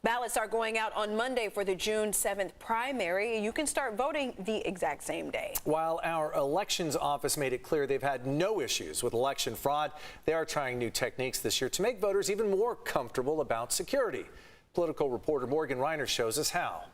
Ballots are going out on Monday for the June 7th primary. You can start voting the exact same day. While our elections office made it clear they've had no issues with election fraud, they are trying new techniques this year to make voters even more comfortable about security. Political reporter Morgan Reiner shows us how.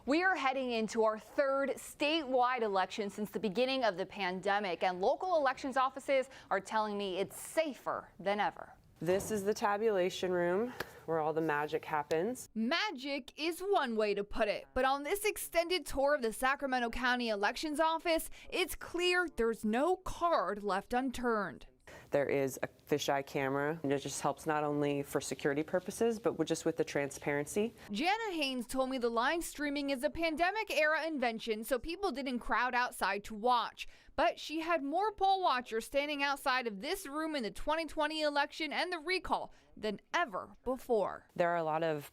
We are heading into our third statewide election since the beginning of the pandemic, and local elections offices are telling me it's safer than ever. This is the tabulation room where all the magic happens. Magic is one way to put it, but on this extended tour of the Sacramento County Elections Office, it's clear there's no card left unturned. There is a fisheye camera, and it just helps not only for security purposes, but just with the transparency. Janna Haynes told me the live streaming is a pandemic-era invention, so people didn't crowd outside to watch. But she had more poll watchers standing outside of this room in the 2020 election and the recall than ever before. There are a lot of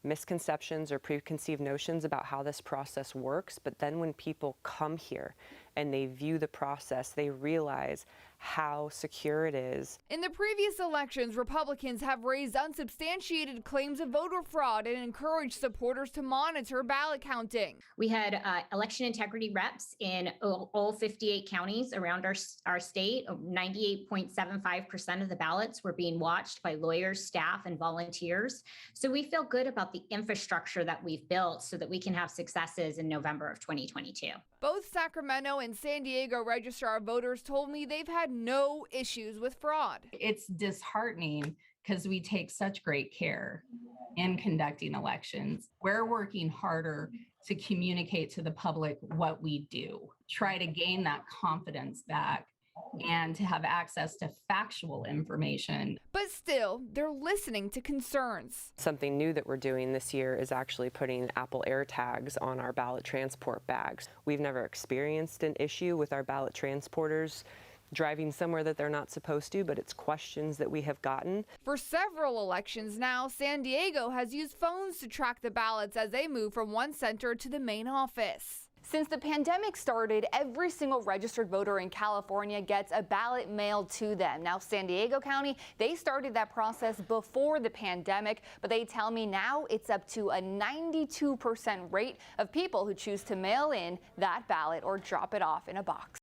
misconceptions or preconceived notions about how this process works, but then when people come here and they view the process, they realize how secure it is. In the previous elections, Republicans have raised unsubstantiated claims of voter fraud and encouraged supporters to monitor ballot counting. We had election integrity reps in all 58 counties around our state. 98.75% of the ballots were being watched by lawyers, staff, and volunteers. So we feel good about the infrastructure that we've built so that we can have successes in November of 2022. Both Sacramento and San Diego registrar voters told me they've had no issues with fraud. It's disheartening because we take such great care in conducting elections. We're working harder to communicate to the public what we do, try to gain that confidence back, and to have access to factual information. But still, they're listening to concerns. Something new that we're doing this year is actually putting Apple AirTags on our ballot transport bags. We've never experienced an issue with our ballot transporters driving somewhere that they're not supposed to, but it's questions that we have gotten. For several elections now, San Diego has used phones to track the ballots as they move from one center to the main office. Since the pandemic started, every single registered voter in California gets a ballot mailed to them. Now, San Diego County, they started that process before the pandemic, but they tell me now it's up to a 92% rate of people who choose to mail in that ballot or drop it off in a box.